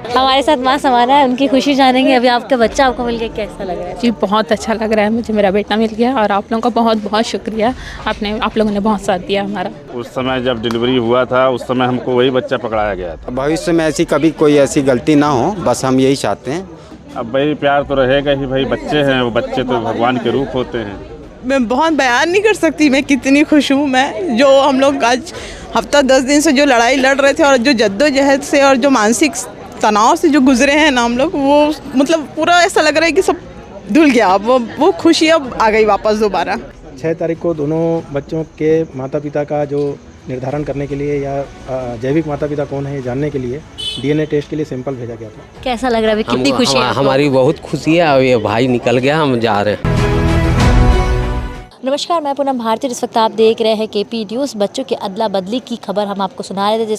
हमारे साथ माँ समाना है, उनकी खुशी जानेंगे। अभी आपका बच्चा आपको मिल गया, कैसा लग रहा है? जी बहुत अच्छा लग रहा है मुझे, मेरा बेटा मिल गया और आप लोगों का बहुत बहुत शुक्रिया। आप लोगों ने बहुत साथ दिया हमारा। उस समय जब डिलीवरी हुआ था उस समय हमको वही बच्चा पकड़ाया गया था। भविष्य में ऐसी कभी कोई ऐसी गलती ना हो, बस हम यही चाहते हैं। अब भाई प्यार तो रहेगा ही, भाई बच्चे हैं, वो बच्चे तो भगवान के रूप होते हैं। मैं बहुत बयान नहीं कर सकती मैं कितनी खुश हूँ। मैं जो हम लोग आज हफ्ता 10 दिन से जो लड़ाई लड़ रहे थे और जो जद्दोजहद से और जो मानसिक तनाव से जो गुजरे हैं ना हम लोग, वो मतलब पूरा ऐसा लग रहा है कि सब धुल गया। अब वो खुशी अब आ गई वापस दोबारा। 6 तारीख को दोनों बच्चों के माता पिता का जो निर्धारण करने के लिए या जैविक माता पिता कौन है ये जानने के लिए DNA टेस्ट के लिए सैंपल भेजा गया था। कैसा लग रहा है? अभी कितनी खुशी है? हमारी बहुत खुशी है। अब ये भाई निकल गया, हम जा रहे हैं। नमस्कार, मैं पूनम भारती। इस वक्त आप देख रहे हैं KP न्यूज़। बच्चों की अदला बदली की खबर हम आपको सुना रहे थे,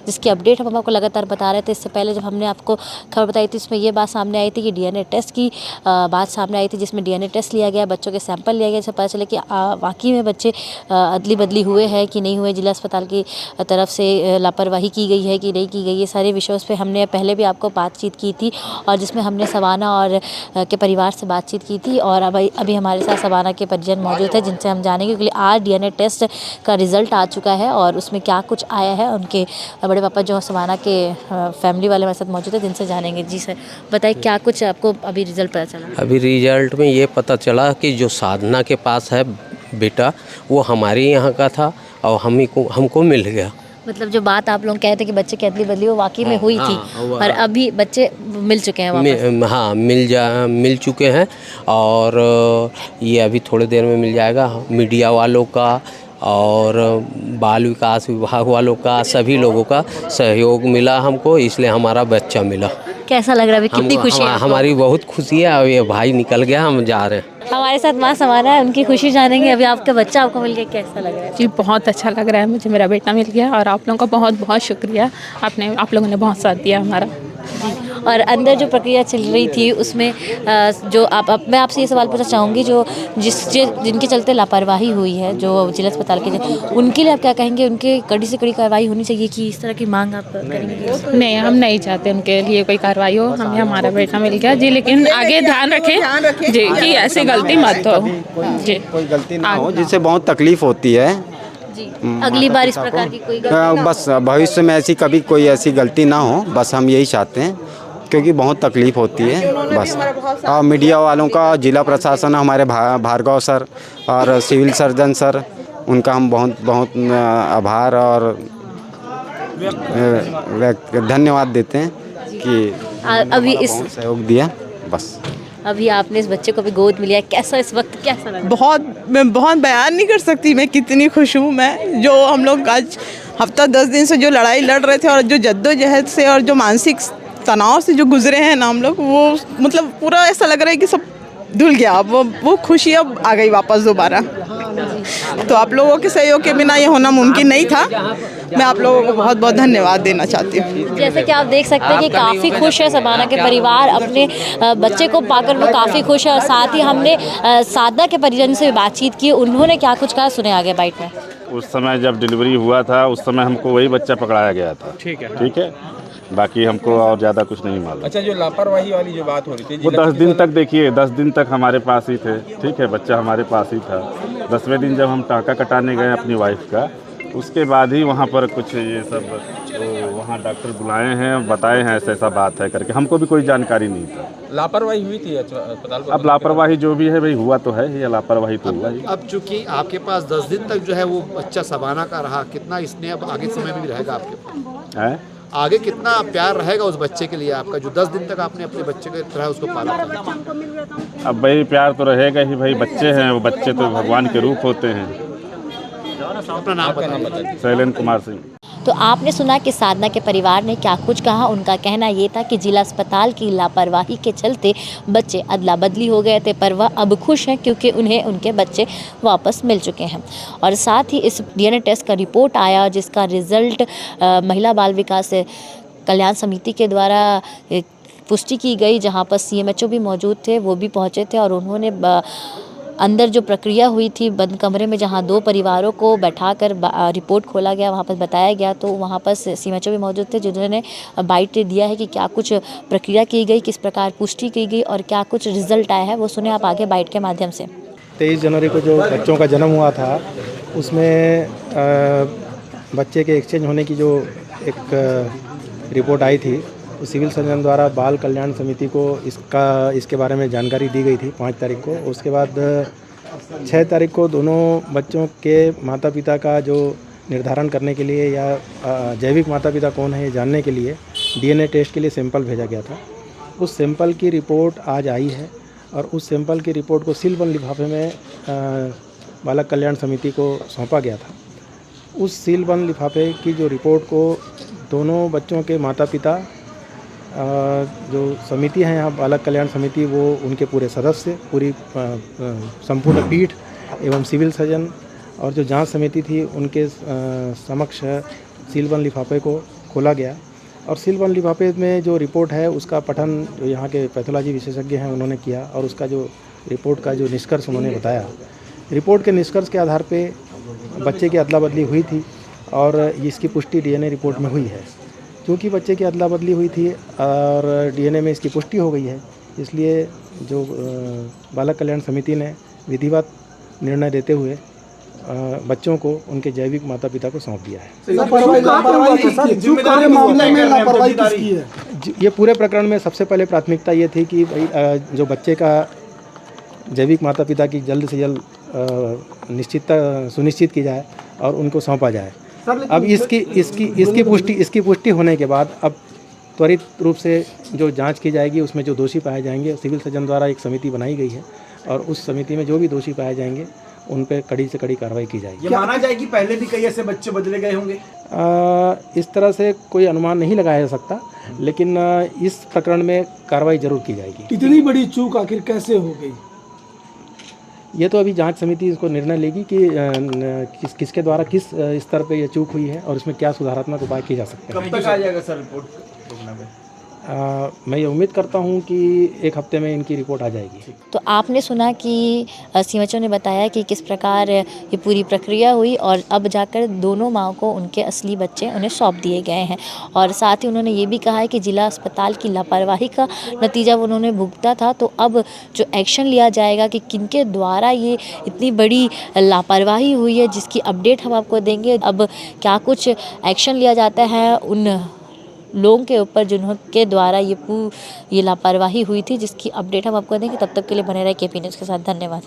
जिसकी अपडेट हम आपको लगातार बता रहे थे। इससे पहले जब हमने आपको खबर बताई थी इसमें ये बात सामने आई थी कि DNA टेस्ट की बात सामने आई थी, जिसमें DNA टेस्ट लिया गया, बच्चों के सैंपल लिया गया, जिससे पता चले कि वाकई में बच्चे अदली बदली हुए हैं कि नहीं हुए, जिला अस्पताल की तरफ से लापरवाही की गई है कि नहीं की गई। ये सारे विषयों पर हमने पहले भी आपको बातचीत की थी और जिसमें हमने सबाना और के परिवार से बातचीत की थी। और अभी हमारे साथ सबाना के परिजन मौजूद है, जिनसे हम जानेंगे कि आज DNA टेस्ट का रिज़ल्ट आ चुका है और उसमें क्या कुछ आया है। उनके बड़े पापा जो सबाना के फैमिली वाले हमारे साथ मौजूद है, जिनसे जानेंगे। जी सर, बताइए क्या कुछ आपको अभी रिज़ल्ट पता चला? अभी रिजल्ट में ये पता चला कि जो साधना के पास है बेटा, वो हमारे यहाँ का था और हमको मिल गया। मतलब जो बात आप लोग कहते कि बच्चे की अदली बदली वो वाकई में हुई थी और अभी बच्चे मिल चुके हैं वापस। हाँ, मिल चुके हैं और ये अभी थोड़ी देर में मिल जाएगा। मीडिया वालों का और बाल विकास विभाग वालों का, सभी लोगों का सहयोग मिला हमको, इसलिए हमारा बच्चा मिला। कैसा लग रहा है? अभी कितनी खुशी है? हमारी बहुत खुशी है। अब ये भाई निकल गया, हम जा रहे हैं। हमारे साथ माँ समाना है, उनकी खुशी जानेंगे। अभी आपका बच्चा आपको मिल गया, कैसा लग रहा है? जी बहुत अच्छा लग रहा है मुझे, मेरा बेटा मिल गया और आप लोगों का बहुत बहुत शुक्रिया। आप लोगों ने बहुत साथ दिया हमारा। और अंदर जो प्रक्रिया चल रही थी उसमें जो मैं आपसे ये सवाल पूछना चाहूँगी, जिनके चलते लापरवाही हुई है जो जिला अस्पताल के, उनके लिए आप क्या कहेंगे? उनके कड़ी से कड़ी कार्रवाई होनी चाहिए कि इस तरह की मांग आप करेंगे? नहीं, हम नहीं चाहते उनके लिए कोई कार्रवाई हो। हमें हमारा बेटा मिल गया जी, लेकिन आगे ध्यान रखें जी कि ऐसी गलती मत हो जी, कोई गलती ना हो जिससे बहुत तकलीफ होती है। अगली बार इस प्रकार की कोई बस भविष्य में ऐसी कभी कोई ऐसी गलती ना हो, बस हम यही चाहते हैं, क्योंकि बहुत तकलीफ होती है। बस और मीडिया वालों का, जिला प्रशासन, हमारे भार्गव सर और सिविल सर्जन सर, उनका हम बहुत बहुत आभार और धन्यवाद देते हैं कि अभी इस सहयोग दिया। बस अभी आपने इस बच्चे को भी गोद मिला, कैसा इस वक्त कैसा लगा? मैं बहुत बयान नहीं कर सकती मैं कितनी खुश हूँ। मैं जो हम लोग आज हफ्ता 10 दिन से जो लड़ाई लड़ रहे थे और जो जद्दोजहद से और जो मानसिक तनाव से जो गुजरे हैं ना हम लोग, वो मतलब पूरा ऐसा लग रहा है कि सब धुल गया। अब वो खुशी अब आ गई वापस दोबारा। तो आप लोगों के सहयोग के बिना ये होना मुमकिन नहीं था। मैं आप लोगों को बहुत बहुत धन्यवाद देना चाहती हूँ। जैसे कि आप देख सकते हैं कि काफ़ी खुश है सबाना के परिवार, अपने बच्चे को पाकर वो काफ़ी खुश है। और साथ ही हमने साधना के परिजन से बातचीत की, उन्होंने क्या कुछ कहा सुने आगे बाइट में। उस समय जब डिलीवरी हुआ था उस समय हमको वही बच्चा पकड़ाया गया था। ठीक है, बाकी हमको और ज़्यादा कुछ नहीं मालूम। अच्छा, जो लापरवाही वाली जो बात हो रही थी, वो 10 दिन तक, देखिए 10 दिन तक हमारे पास ही थे। ठीक है, बच्चा हमारे पास ही था। 10वें दिन जब हम टाँका कटाने गए अपनी वाइफ का, उसके बाद ही वहाँ पर कुछ ये सब तो वहाँ डॉक्टर बुलाए हैं, बताए हैं ऐसा ऐसा बात है करके, हमको भी कोई जानकारी नहीं था। लापरवाही हुई थी अस्पताल को। अब लापरवाही जो भी है भाई, हुआ तो है ही, लापरवाही तो हुआ ही। अब चूंकि आपके पास 10 दिन तक जो है वो बच्चा सबाना का रहा, कितना इसने अब आगे समय में भी रहेगा आपके पास? है आगे कितना प्यार रहेगा उस बच्चे के लिए आपका, जो 10 दिन तक आपने अपने बच्चे की तरह उसको पाला था? अब भाई प्यार तो रहेगा ही, भाई बच्चे हैं, वो बच्चे तो भगवान के रूप होते हैं। अपना नाम बताइए। शैलेंद्र कुमार सिंह। तो आपने सुना कि साधना के परिवार ने क्या कुछ कहा। उनका कहना ये था कि जिला अस्पताल की लापरवाही के चलते बच्चे अदला बदली हो गए थे, पर वह अब खुश हैं क्योंकि उन्हें उनके बच्चे वापस मिल चुके हैं। और साथ ही इस DNA टेस्ट का रिपोर्ट आया, जिसका रिज़ल्ट महिला बाल विकास कल्याण समिति के द्वारा पुष्टि की गई, जहां पर CMHO भी मौजूद थे, वो भी पहुंचे थे और उन्होंने अंदर जो प्रक्रिया हुई थी बंद कमरे में, जहाँ 2 परिवारों को बैठाकर रिपोर्ट खोला गया, वहाँ पर बताया गया, तो वहाँ पर सीएमएचओ भी मौजूद थे जिन्होंने बाइट दिया है कि क्या कुछ प्रक्रिया की गई, किस प्रकार पुष्टि की गई और क्या कुछ रिजल्ट आया है, वो सुने आप आगे बाइट के माध्यम से। 23 जनवरी को जो बच्चों का जन्म हुआ था उसमें बच्चे के एक्सचेंज होने की जो एक रिपोर्ट आई थी, सिविल सर्जन द्वारा बाल कल्याण समिति को इसके बारे में जानकारी दी गई थी 5 तारीख को। उसके बाद 6 तारीख को दोनों बच्चों के माता पिता का जो निर्धारण करने के लिए या जैविक माता पिता कौन है ये जानने के लिए डीएनए टेस्ट के लिए सैंपल भेजा गया था। उस सैंपल की रिपोर्ट आज आई है और उस सैंपल की रिपोर्ट को सीलबंद लिफाफे में बालक कल्याण समिति को सौंपा गया था। उस सीलबंद लिफाफे की जो रिपोर्ट को दोनों बच्चों के माता पिता, जो समिति है यहाँ बालक कल्याण समिति, वो उनके पूरे सदस्य, पूरी संपूर्ण पीठ एवं सिविल सर्जन और जो जांच समिति थी उनके समक्ष सीलबंद लिफाफे को खोला गया और सीलबंद लिफाफे में जो रिपोर्ट है उसका पठन जो यहाँ के पैथोलॉजी विशेषज्ञ हैं उन्होंने किया और उसका जो रिपोर्ट का जो निष्कर्ष उन्होंने बताया, रिपोर्ट के निष्कर्ष के आधार पे बच्चे की अदला बदली हुई थी और इसकी पुष्टि डीएनए रिपोर्ट में हुई है। क्योंकि बच्चे की अदला बदली हुई थी और डीएनए में इसकी पुष्टि हो गई है, इसलिए जो बालक कल्याण समिति ने विधिवत निर्णय देते हुए बच्चों को उनके जैविक माता पिता को सौंप दिया है। ये पूरे प्रकरण में सबसे पहले प्राथमिकता ये थी कि भाई जो बच्चे का जैविक माता पिता की जल्द से जल्द सुनिश्चित की जाए और उनको सौंपा जाए। अब इसकी पुष्टि होने के बाद अब त्वरित रूप से जो जांच की जाएगी उसमें जो दोषी पाए जाएंगे, सिविल सर्जन द्वारा एक समिति बनाई गई है और उस समिति में जो भी दोषी पाए जाएंगे उन पे कड़ी से कड़ी कार्रवाई की जाएगी। ये माना जाए कि पहले भी कई ऐसे बच्चे बदले गए होंगे? इस तरह से कोई अनुमान नहीं लगाया जा सकता, लेकिन इस प्रकरण में कार्रवाई जरूर की जाएगी। इतनी बड़ी चूक आखिर कैसे हो गई? ये तो अभी जांच समिति इसको निर्णय लेगी कि किसके द्वारा किस स्तर पे ये चूक हुई है और इसमें क्या सुधारात्मक उपाय किए जा सकते हैं। कब तक आ जाएगा सर रिपोर्ट? मैं ये उम्मीद करता हूँ कि 1 हफ्ते में इनकी रिपोर्ट आ जाएगी। तो आपने सुना कि सीएमएचओ ने बताया कि किस प्रकार ये पूरी प्रक्रिया हुई और अब जाकर दोनों माँ को उनके असली बच्चे उन्हें सौंप दिए गए हैं और साथ ही उन्होंने ये भी कहा है कि जिला अस्पताल की लापरवाही का नतीजा उन्होंने भुगता था, तो अब जो एक्शन लिया जाएगा कि किनके द्वारा ये इतनी बड़ी लापरवाही हुई है, जिसकी अपडेट हम आपको देंगे। अब क्या कुछ एक्शन लिया जाता है उन लोगों के ऊपर जिनके द्वारा ये लापरवाही हुई थी, जिसकी अपडेट हम आपको देंगे। तब तक के लिए बने रहे केपी न्यूज़ के साथ। धन्यवाद।